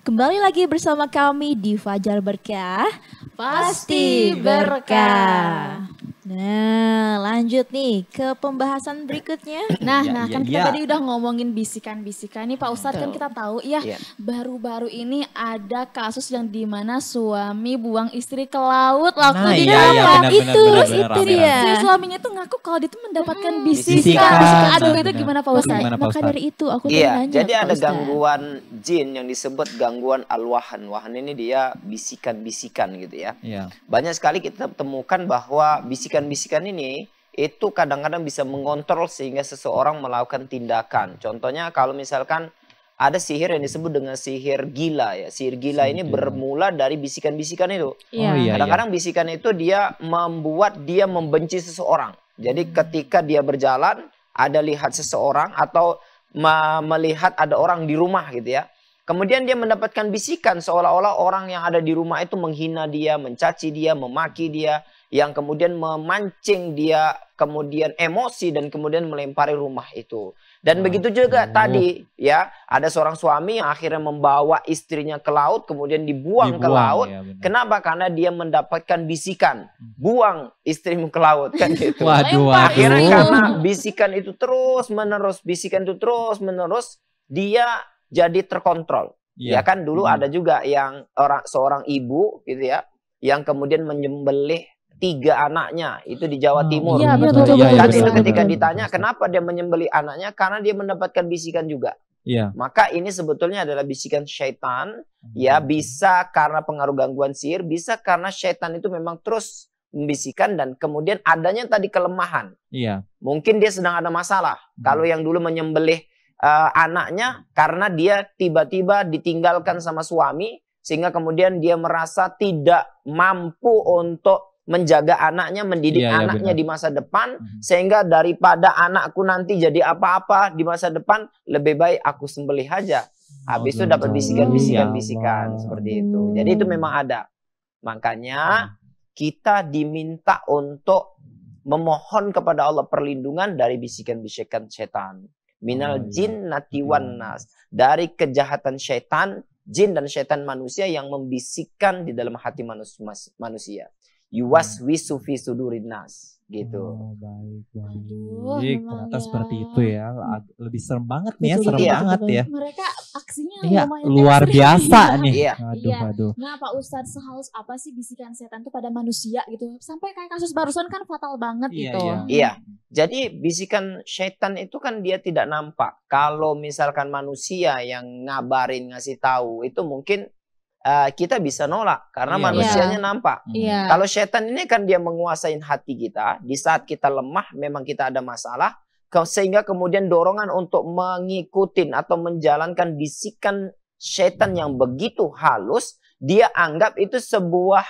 Kembali lagi bersama kami di Fajar Berkah, pasti berkah. Nah, lanjut nih ke pembahasan berikutnya. Kan kita tadi udah ngomongin bisikan-bisikan nih Pak Ustadz, kan kita tahu baru-baru ini ada kasus yang dimana suami buang istri ke laut waktu di dalam. Itu dia. Si suaminya tuh ngaku kalau dia tuh mendapatkan Bisikan. bisikan. Aduh, itu gimana Pak Ustadz? Maka dari itu aku Iya, nanya jadi Pak ada Ustadz. gangguan jin yang disebut gangguan al-wahan. Wahan ini dia bisikan-bisikan gitu ya. Iya. Banyak sekali kita temukan bahwa bisikan-bisikan ini itu kadang-kadang bisa mengontrol sehingga seseorang melakukan tindakan. Contohnya kalau misalkan ada sihir yang disebut dengan sihir gila ya. Sihir gila ini bermula dari bisikan-bisikan itu. Kadang-kadang bisikan itu dia membuat dia membenci seseorang. Jadi ketika dia berjalan, ada lihat seseorang atau melihat ada orang di rumah gitu ya. Kemudian dia mendapatkan bisikan seolah-olah orang yang ada di rumah itu menghina dia, mencaci dia, memaki dia, yang kemudian memancing dia kemudian emosi dan kemudian melempari rumah itu. Dan begitu juga tadi ya, ada seorang suami yang akhirnya membawa istrinya ke laut kemudian dibuang ke laut. Ya, kenapa? Karena dia mendapatkan bisikan, buang istrimu ke laut kan gitu. Akhirnya karena bisikan itu terus menerus, dia jadi terkontrol. Ya kan dulu ada juga yang seorang ibu gitu ya, yang kemudian menyembelih 3 anaknya itu di Jawa Timur. Iya, betul. Dan itu ketika ditanya kenapa dia menyembelih anaknya, karena dia mendapatkan bisikan juga. Iya. Maka ini sebetulnya adalah bisikan syaitan. Ya, bisa karena pengaruh gangguan sihir, bisa karena syaitan itu memang terus membisikkan dan kemudian adanya tadi kelemahan. Iya. Mungkin dia sedang ada masalah. Kalau yang dulu menyembelih anaknya karena dia tiba-tiba ditinggalkan sama suami sehingga kemudian dia merasa tidak mampu untuk menjaga anaknya, mendidik anaknya di masa depan, sehingga daripada anakku nanti jadi apa-apa di masa depan, lebih baik aku sembelih aja. Habis itu dapat bisikan-bisikan seperti itu. Jadi itu memang ada. Makanya kita diminta untuk memohon kepada Allah perlindungan dari bisikan-bisikan setan. Minal jinnati wan nas. Dari kejahatan syaitan, jin dan syaitan manusia yang membisikkan di dalam hati manusia. Yuwaswisu fi sudurin nas gitu. Baik. Ternyata seperti itu ya. Lebih serem banget nih ya, serem banget ya. Mereka aksinya lumayan luar biasa nih. Aduh. Nah, Pak Ustadz, sehalus apa sih bisikan setan itu pada manusia gitu? Sampai kayak kasus barusan kan fatal banget gitu. Iya. Jadi bisikan syaitan itu kan dia tidak nampak. Kalau misalkan manusia yang ngabarin, ngasih tahu, itu mungkin kita bisa nolak karena manusianya nampak. Kalau setan ini kan dia menguasai hati kita. Di saat kita lemah, memang kita ada masalah, sehingga kemudian dorongan untuk mengikuti atau menjalankan bisikan setan yang begitu halus, dia anggap itu sebuah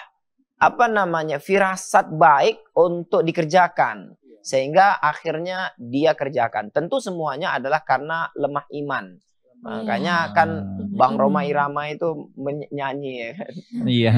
firasat baik untuk dikerjakan, sehingga akhirnya dia kerjakan. Tentu semuanya adalah karena lemah iman. Makanya kan Bang Roma Irama itu nyanyi ya kan. Iya.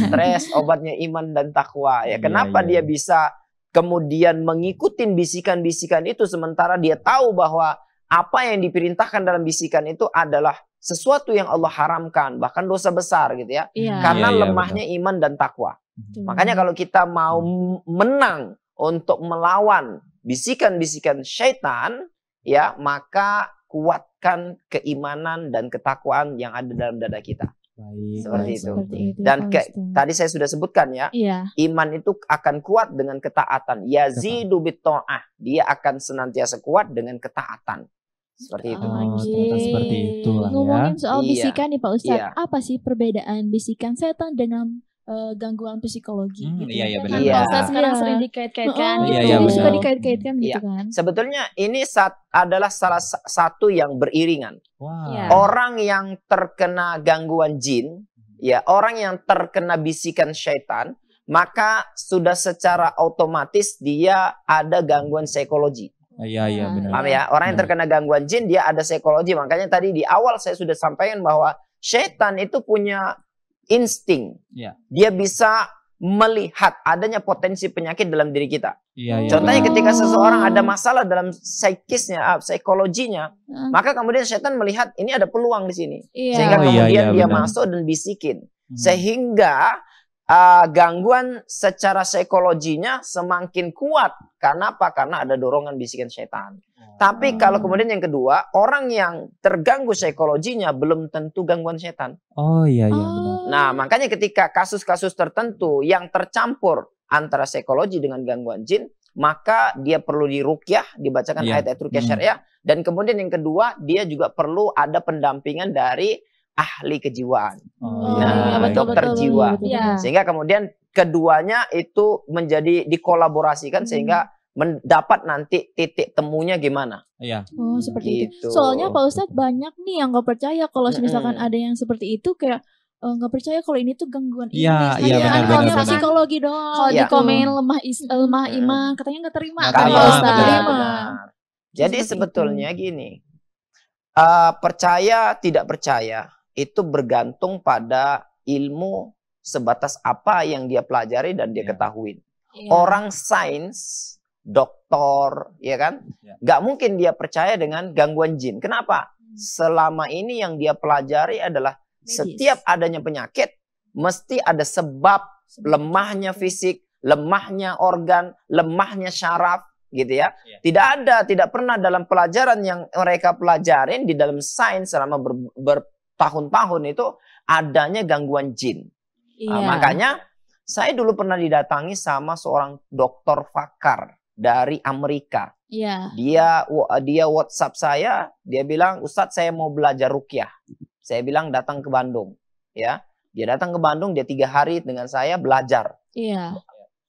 Stres obatnya iman dan takwa ya. Kenapa dia bisa kemudian mengikuti bisikan-bisikan itu sementara dia tahu bahwa apa yang diperintahkan dalam bisikan itu adalah sesuatu yang Allah haramkan, bahkan dosa besar gitu ya. Karena lemahnya iman dan takwa. Makanya kalau kita mau menang untuk melawan bisikan-bisikan syaitan ya, maka kuatkan keimanan dan ketakwaan yang ada dalam dada kita. Seperti itu. Dan tadi saya sudah sebutkan ya, iman itu akan kuat dengan ketaatan. Yazidu bitta'ah. Dia akan senantiasa kuat dengan ketaatan. Seperti itu. Seperti itu lah ya. Ngomongin soal bisikan nih Pak Ustadz, apa sih perbedaan bisikan setan dengan gangguan psikologi gitu? Iya benar. Pak Ustadz sekarang sering dikait-kaitkan. Suka dikait-kaitkan gitu kan. Sebetulnya ini adalah salah satu yang beriringan. Orang yang terkena gangguan jin, ya orang yang terkena bisikan syaitan, maka sudah secara otomatis dia ada gangguan psikologi. Iya benar. Paham ya? Orang yang terkena gangguan jin dia ada psikologi. Makanya tadi di awal saya sudah sampaikan bahwa syaitan itu punya insting. Dia bisa melihat adanya potensi penyakit dalam diri kita. Iya, Contohnya benar. ketika seseorang ada masalah dalam psikisnya, psikologinya, maka kemudian setan melihat ini ada peluang di sini. Iya. Sehingga kemudian dia benar. masuk dan bisikin. Sehingga gangguan secara psikologinya semakin kuat. Karena apa? Karena ada dorongan bisikan setan. Tapi kalau kemudian yang kedua, orang yang terganggu psikologinya belum tentu gangguan setan. Oh iya benar. Nah, makanya ketika kasus-kasus tertentu yang tercampur antara psikologi dengan gangguan jin, maka dia perlu diruqyah, dibacakan ayat-ayat ruqyah syariah. Dan kemudian yang kedua, dia juga perlu ada pendampingan dari ahli kejiwaan. Dokter jiwa. Sehingga kemudian keduanya itu menjadi dikolaborasikan sehingga mendapat nanti titik temunya gimana. Iya. Oh seperti Gitu. itu. Soalnya Pak Ustadz banyak nih yang gak percaya kalau misalkan ada yang seperti itu kayak nggak percaya kalau ini tuh gangguan ini. Iya, benar. Psikologi doang. Kalau dikomenin lemah iman, katanya nggak terima. Nggak terima, benar. Jadi sebetulnya gini, percaya tidak percaya itu bergantung pada ilmu sebatas apa yang dia pelajari dan dia ketahui. Orang sains, dokter, ya kan, nggak mungkin dia percaya dengan gangguan jin. Kenapa? Selama ini yang dia pelajari adalah setiap adanya penyakit mesti ada sebab lemahnya fisik, lemahnya organ, lemahnya syaraf, gitu ya. Tidak pernah dalam pelajaran yang mereka pelajarin di dalam sains selama bertahun-tahun itu adanya gangguan jin. Makanya saya dulu pernah didatangi sama seorang dokter fakar dari Amerika. Dia WhatsApp saya, dia bilang, "Ustadz, saya mau belajar ruqyah." Saya bilang datang ke Bandung, ya. Dia datang ke Bandung, dia 3 hari dengan saya belajar.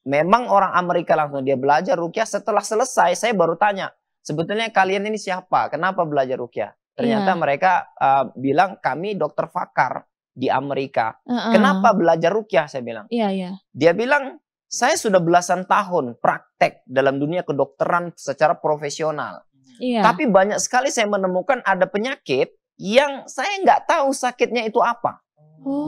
Memang orang Amerika langsung dia belajar ruqyah. Setelah selesai, saya baru tanya, sebetulnya kalian ini siapa? Kenapa belajar ruqyah? Ternyata mereka bilang kami dokter fakar di Amerika. Kenapa belajar ruqyah? Saya bilang. Dia bilang, saya sudah belasan tahun praktek dalam dunia kedokteran secara profesional. Tapi banyak sekali saya menemukan ada penyakit yang saya nggak tahu sakitnya itu apa.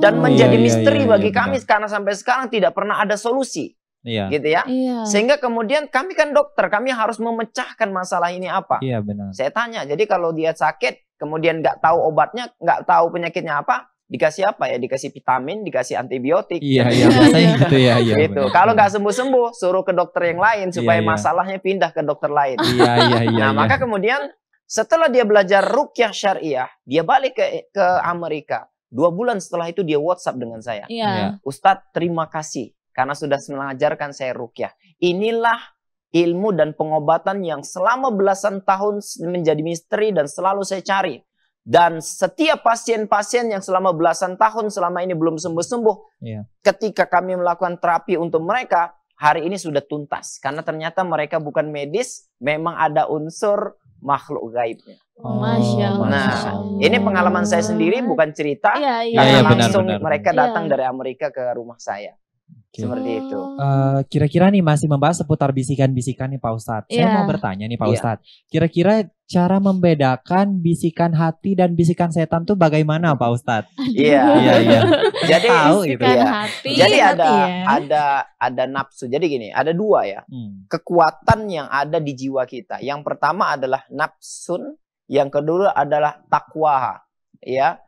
Dan menjadi misteri bagi kami karena sampai sekarang tidak pernah ada solusi. Gitu ya. Sehingga kemudian kami kan dokter, kami harus memecahkan masalah ini apa. Benar. Saya tanya, jadi kalau dia sakit, kemudian nggak tahu obatnya, nggak tahu penyakitnya apa, dikasih apa ya? Dikasih vitamin, dikasih antibiotik. Biasanya gitu ya. Gitu. Kalau nggak sembuh-sembuh, suruh ke dokter yang lain supaya masalahnya pindah ke dokter lain. Nah, maka kemudian setelah dia belajar ruqyah syariah, dia balik ke Amerika. 2 bulan setelah itu dia WhatsApp dengan saya. Ustadz, terima kasih karena sudah mengajarkan saya ruqyah. Inilah ilmu dan pengobatan yang selama belasan tahun menjadi misteri dan selalu saya cari. Dan setiap pasien-pasien yang selama belasan tahun selama ini belum sembuh-sembuh, ketika kami melakukan terapi untuk mereka, hari ini sudah tuntas. Karena ternyata mereka bukan medis, memang ada unsur makhluk gaibnya. Masya Allah. Nah, ini pengalaman saya sendiri, bukan cerita. Karena langsung mereka datang dari Amerika ke rumah saya. Seperti itu. Kira-kira nih masih membahas seputar bisikan-bisikan nih Pak Ustadz. Saya mau bertanya nih Pak Ustadz. Kira-kira cara membedakan bisikan hati dan bisikan setan tuh bagaimana Pak Ustadz? Jadi tahu gitu ya. Jadi ada nafsu. Jadi gini, ada 2 ya. Kekuatan yang ada di jiwa kita. Yang pertama adalah nafsun, yang kedua adalah takwa. Ya.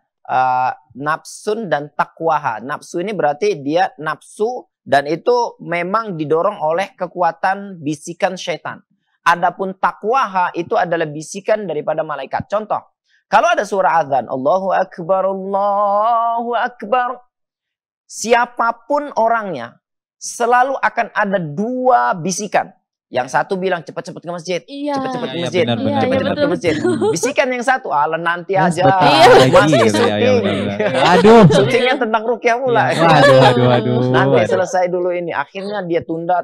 Nafsun dan takwaha. Nafsu ini berarti dia nafsu dan itu memang didorong oleh kekuatan bisikan syaitan. Adapun takwaha itu adalah bisikan daripada malaikat. Contoh, kalau ada suara azan, Allahu Akbar, Allahu Akbar. Siapapun orangnya, selalu akan ada 2 bisikan. Yang satu bilang cepat-cepat ke masjid, cepat-cepat ke masjid, cepat-cepat ke masjid. Bisikan yang satu, ala nanti aja, masih syuting. Aduh, syutingnya tentang ruqyah pula. Aduh. Nanti selesai dulu ini. Akhirnya dia tunda,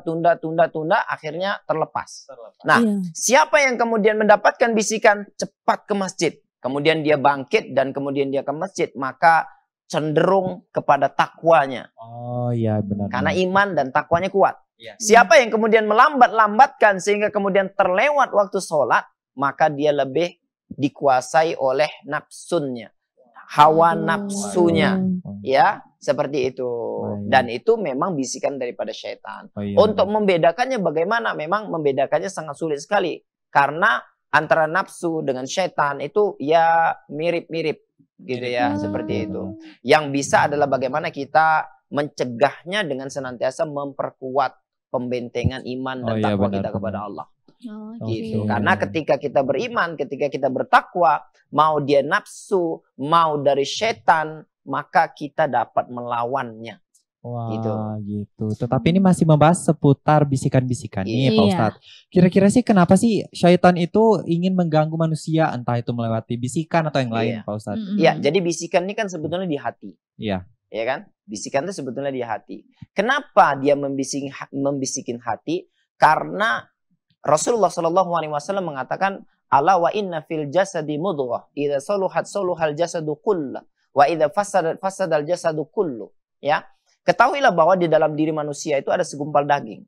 akhirnya terlepas. Nah, siapa yang kemudian mendapatkan bisikan cepat ke masjid, kemudian dia bangkit dan kemudian dia ke masjid, maka cenderung kepada takwanya. Oh iya benar. Karena iman dan takwanya kuat. Siapa yang kemudian melambat-lambatkan sehingga kemudian terlewat waktu sholat, maka dia lebih dikuasai oleh nafsunnya. hawa nafsunya. Ya, seperti itu. Dan itu memang bisikan daripada syaitan. Untuk membedakannya bagaimana? Memang membedakannya sangat sulit sekali. Karena antara nafsu dengan syaitan itu ya mirip-mirip gitu ya, seperti itu. Yang bisa adalah bagaimana kita mencegahnya dengan senantiasa memperkuat pembentengan iman dan takwa kita kepada Allah. Gitu. Karena ketika kita beriman, ketika kita bertakwa, mau dia nafsu, mau dari syaitan, maka kita dapat melawannya. Wah, gitu. Tetapi ini masih membahas seputar bisikan-bisikan nih, Pak Ustadz. Kira-kira sih kenapa sih syaitan itu ingin mengganggu manusia, entah itu melewati bisikan atau yang lain, Pak Ustadz? Iya, jadi bisikan ini kan sebetulnya di hati. Iya. Ya kan? Bisikan itu sebetulnya di hati. Kenapa dia membisikin hati? Karena Rasulullah SAW mengatakan, ala wa inna fil jasadi mudghah, idza saluhat saluhal jasadu kullu, wa idza fasadal jasadu kullu. Ya. Ketahuilah bahwa di dalam diri manusia itu ada segumpal daging.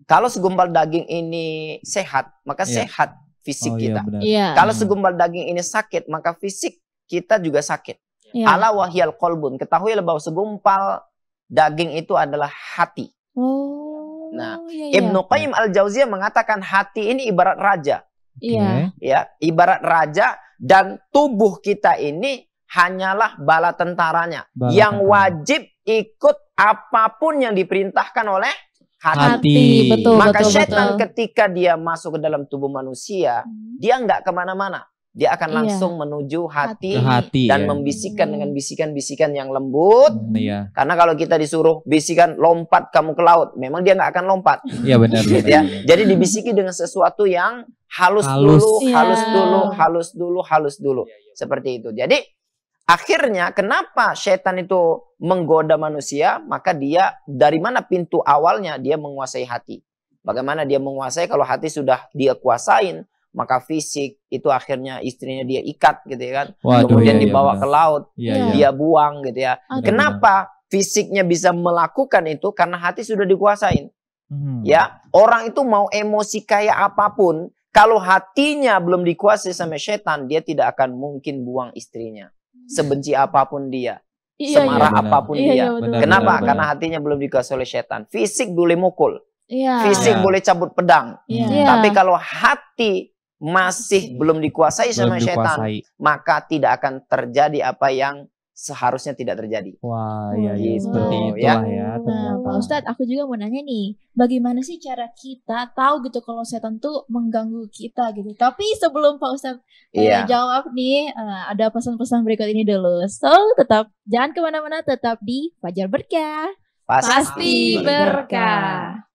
Kalau segumpal daging ini sehat, maka sehat fisik kita. Kalau segumpal daging ini sakit, maka fisik kita juga sakit. Ala wahyal qalbun. Ketahuilah bahwa segumpal daging itu adalah hati. Nah, Ibnu Qayyim al-Jauziyah mengatakan hati ini ibarat raja. Ya, ibarat raja, dan tubuh kita ini hanyalah bala tentaranya yang wajib ikut apapun yang diperintahkan oleh hati. Maka syaitan ketika dia masuk ke dalam tubuh manusia, dia nggak kemana-mana. Dia akan langsung menuju hati dan membisikkan dengan bisikan-bisikan yang lembut. Karena kalau kita disuruh bisikan lompat kamu ke laut, memang dia nggak akan lompat. Iya benar. Ya. Jadi dibisiki dengan sesuatu yang halus dulu. Seperti itu. Jadi akhirnya kenapa syaitan itu menggoda manusia? Maka dia dari mana pintu awalnya dia menguasai hati. Bagaimana dia menguasai? Kalau hati sudah dia kuasain, maka fisik itu akhirnya istrinya dia ikat gitu ya kan. Kemudian dibawa ke laut, dia buang gitu ya. Kenapa fisiknya bisa melakukan itu? Karena hati sudah dikuasain. Ya, orang itu mau emosi kayak apapun, kalau hatinya belum dikuasai sama syaitan, dia tidak akan mungkin buang istrinya. Sebenci apapun dia, semarah apapun dia. Kenapa? Karena hatinya belum dikuasai oleh setan. Fisik boleh mukul, fisik boleh cabut pedang. Tapi kalau hati masih belum dikuasai sama setan, maka tidak akan terjadi apa yang seharusnya tidak terjadi. Wah, seperti itu ya. Nah, Pak Ustadz, aku juga mau nanya nih, bagaimana sih cara kita tahu gitu kalau setan tuh mengganggu kita gitu? Tapi sebelum Pak Ustadz jawab nih, ada pesan-pesan berikut ini dulu. So, tetap jangan kemana-mana, tetap di Fajar Berkah. Pasti berkah.